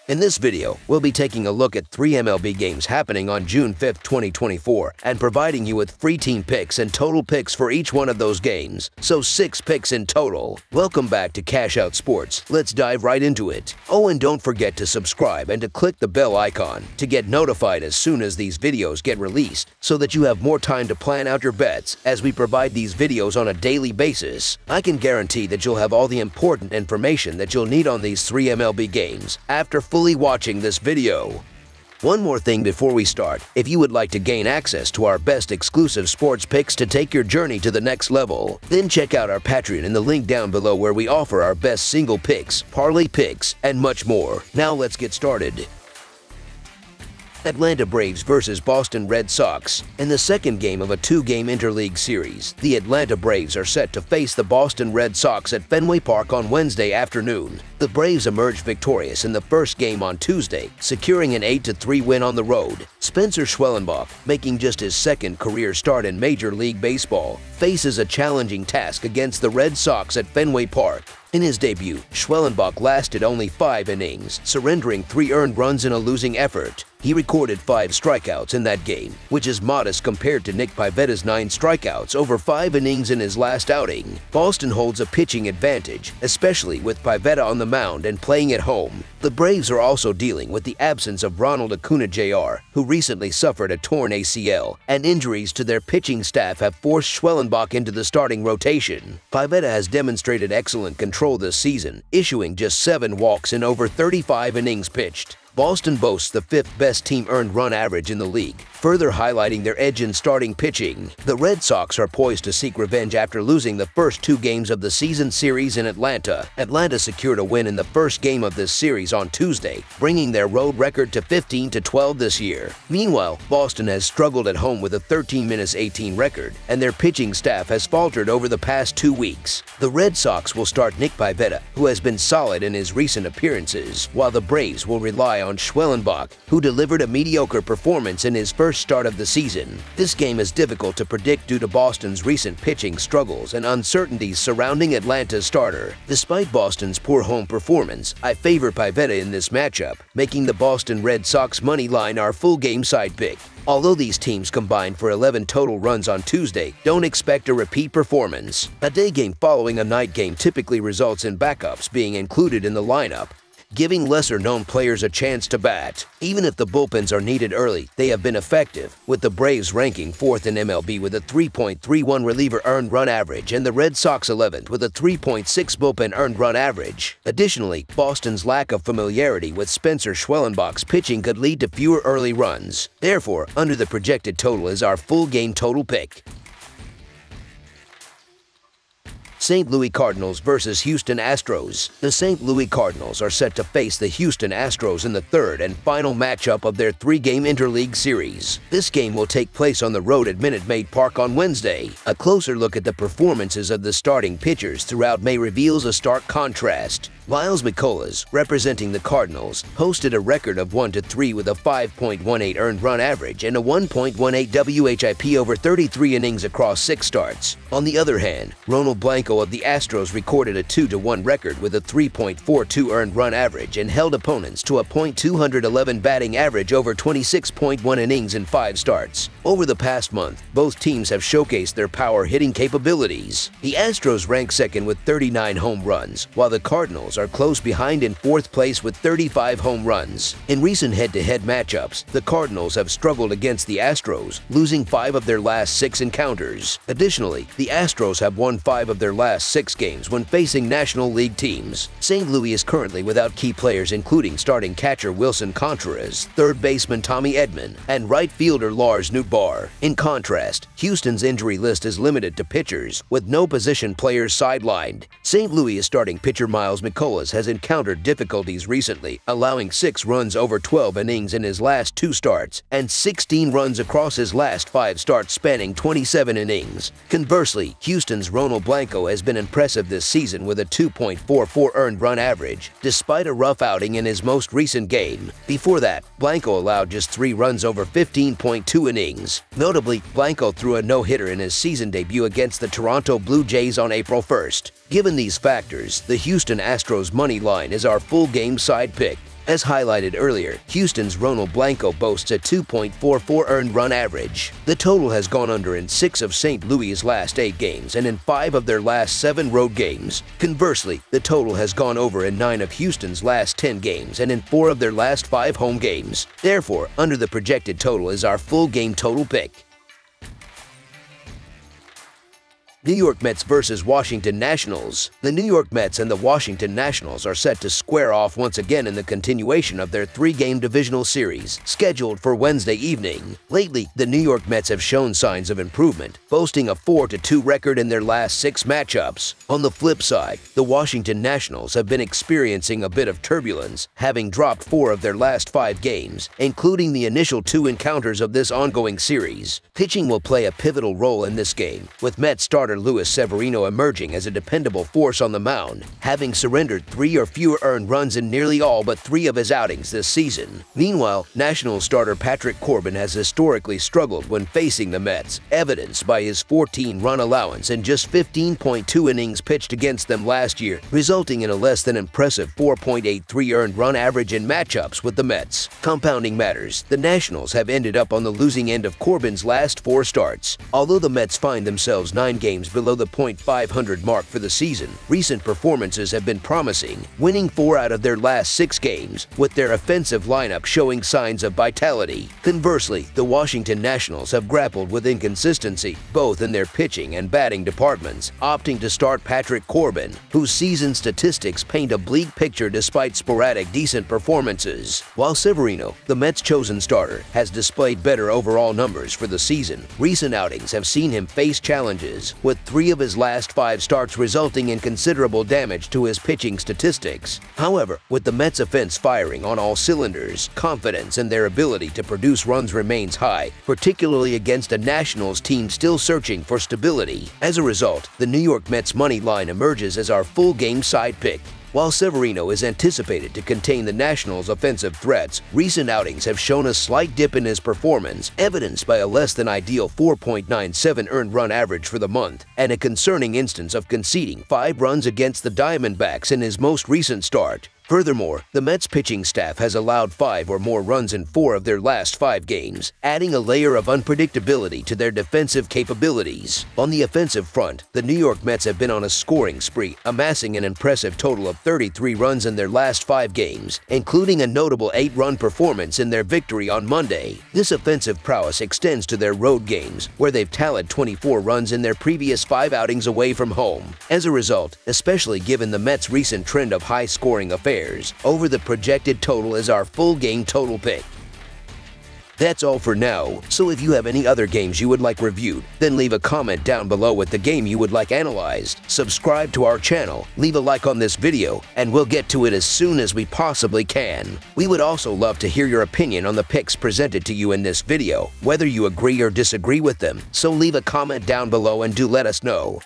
In this video, we'll be taking a look at 3 MLB games happening on June 5, 2024 and providing you with free team picks and total picks for each one of those games, so 6 picks in total. Welcome back to Cash Out Sports. Let's dive right into it. Oh, and don't forget to subscribe and to click the bell icon to get notified as soon as these videos get released so that you have more time to plan out your bets as we provide these videos on a daily basis. I can guarantee that you'll have all the important information that you'll need on these 3 MLB games after fully watching this video. One more thing before we start, if you would like to gain access to our best exclusive sports picks to take your journey to the next level, then check out our Patreon in the link down below where we offer our best single picks, parlay picks, and much more. Now let's get started. Atlanta Braves versus Boston Red Sox. In the second game of a 2-game interleague series, the Atlanta Braves are set to face the Boston Red Sox at Fenway Park on Wednesday afternoon. The Braves emerged victorious in the first game on Tuesday, securing an 8-3 win on the road. Spencer Schwellenbach, making just his second career start in Major League Baseball, faces a challenging task against the Red Sox at Fenway Park. In his debut, Schwellenbach lasted only 5 innings, surrendering 3 earned runs in a losing effort. He recorded 5 strikeouts in that game, which is modest compared to Nick Pivetta's 9 strikeouts over 5 innings in his last outing. Boston holds a pitching advantage, especially with Pivetta on the mound and playing at home. The Braves are also dealing with the absence of Ronald Acuna Jr., who recently suffered a torn ACL, and injuries to their pitching staff have forced Schwellenbach into the starting rotation. Pivetta has demonstrated excellent control this season, issuing just 7 walks in over 35 innings pitched. Boston boasts the 5th best team earned run average in the league, further highlighting their edge in starting pitching. The Red Sox are poised to seek revenge after losing the first 2 games of the season series in Atlanta. Atlanta secured a win in the first game of this series on Tuesday, bringing their road record to 15-12 this year. Meanwhile, Boston has struggled at home with a 13-18 record, and their pitching staff has faltered over the past 2 weeks. The Red Sox will start Nick Pivetta, who has been solid in his recent appearances, while the Braves will rely on Schwellenbach, who delivered a mediocre performance in his first start of the season. This game is difficult to predict due to Boston's recent pitching struggles and uncertainties surrounding Atlanta's starter. Despite Boston's poor home performance, I favor Pivetta in this matchup, making the Boston Red Sox money line our full game side pick. Although these teams combined for 11 total runs on Tuesday, don't expect a repeat performance. A day game following a night game typically results in backups being included in the lineup, giving lesser-known players a chance to bat. Even if the bullpens are needed early, they have been effective, with the Braves ranking 4th in MLB with a 3.31 reliever earned run average and the Red Sox 11th with a 3.6 bullpen earned run average. Additionally, Boston's lack of familiarity with Spencer Schwellenbach's pitching could lead to fewer early runs. Therefore, under the projected total is our full game total pick. St. Louis Cardinals versus Houston Astros. The St. Louis Cardinals are set to face the Houston Astros in the third and final matchup of their 3-game interleague series. This game will take place on the road at Minute Maid Park on Wednesday. A closer look at the performances of the starting pitchers throughout May reveals a stark contrast. Miles McCullough, representing the Cardinals, posted a record of 1-3 with a 5.18 earned run average and a 1.18 WHIP over 33 innings across 6 starts. On the other hand, Ronald Blanco of the Astros recorded a 2-1 record with a 3.42 earned run average and held opponents to a .211 batting average over 26.1 innings in 5 starts. Over the past month, both teams have showcased their power hitting capabilities. The Astros rank second with 39 home runs, while the Cardinals are close behind in 4th place with 35 home runs. In recent head-to-head matchups, the Cardinals have struggled against the Astros, losing 5 of their last 6 encounters. Additionally, the Astros have won 5 of their last 6 games when facing National League teams. St. Louis is currently without key players including starting catcher Wilson Contreras, third baseman Tommy Edman, and right fielder Lars Nootbaar. In contrast, Houston's injury list is limited to pitchers, with no position players sidelined. St. Louis is starting pitcher Miles McCullough has encountered difficulties recently, allowing 6 runs over 12 innings in his last 2 starts and 16 runs across his last 5 starts spanning 27 innings. Conversely, Houston's Ronald Blanco has been impressive this season with a 2.44 earned run average, despite a rough outing in his most recent game. Before that, Blanco allowed just 3 runs over 15.2 innings. Notably, Blanco threw a no-hitter in his season debut against the Toronto Blue Jays on April 1st. Given these factors, the Houston Astros money line is our full game side pick. As highlighted earlier, Houston's Ronald Blanco boasts a 2.44 earned run average. The total has gone under in 6 of St. Louis' last 8 games and in 5 of their last 7 road games. Conversely, the total has gone over in 9 of Houston's last 10 games and in 4 of their last 5 home games. Therefore, under the projected total is our full game total pick. New York Mets vs. Washington Nationals. The New York Mets and the Washington Nationals are set to square off once again in the continuation of their 3-game divisional series, scheduled for Wednesday evening. Lately, the New York Mets have shown signs of improvement, boasting a 4-2 record in their last 6 matchups. On the flip side, the Washington Nationals have been experiencing a bit of turbulence, having dropped 4 of their last 5 games, including the initial 2 encounters of this ongoing series. Pitching will play a pivotal role in this game, with Mets starter Luis Severino emerging as a dependable force on the mound, having surrendered 3 or fewer earned runs in nearly all but 3 of his outings this season. Meanwhile, Nationals starter Patrick Corbin has historically struggled when facing the Mets, evidenced by his 14-run allowance in just 15.2 innings pitched against them last year, resulting in a less than impressive 4.83 earned run average in matchups with the Mets. Compounding matters, the Nationals have ended up on the losing end of Corbin's last 4 starts. Although the Mets find themselves 9 games below the .500 mark for the season, recent performances have been promising, winning 4 out of their last 6 games, with their offensive lineup showing signs of vitality. Conversely, the Washington Nationals have grappled with inconsistency, both in their pitching and batting departments, opting to start Patrick Corbin, whose season statistics paint a bleak picture despite sporadic decent performances. While Severino, the Mets' chosen starter, has displayed better overall numbers for the season, recent outings have seen him face challenges, with 3 of his last 5 starts resulting in considerable damage to his pitching statistics. However, with the Mets' offense firing on all cylinders, confidence in their ability to produce runs remains high, particularly against a Nationals team still searching for stability. As a result, the New York Mets money line emerges as our full game side pick. While Severino is anticipated to contain the Nationals' offensive threats, recent outings have shown a slight dip in his performance, evidenced by a less-than-ideal 4.97 earned run average for the month, and a concerning instance of conceding 5 runs against the Diamondbacks in his most recent start. Furthermore, the Mets pitching staff has allowed 5 or more runs in 4 of their last 5 games, adding a layer of unpredictability to their defensive capabilities. On the offensive front, the New York Mets have been on a scoring spree, amassing an impressive total of 33 runs in their last 5 games, including a notable 8-run performance in their victory on Monday. This offensive prowess extends to their road games, where they've tallied 24 runs in their previous 5 outings away from home. As a result, especially given the Mets' recent trend of high-scoring affairs, over the projected total is our full game total pick. That's all for now, so if you have any other games you would like reviewed, then leave a comment down below with the game you would like analyzed, subscribe to our channel, leave a like on this video, and we'll get to it as soon as we possibly can. We would also love to hear your opinion on the picks presented to you in this video, whether you agree or disagree with them, so leave a comment down below and do let us know.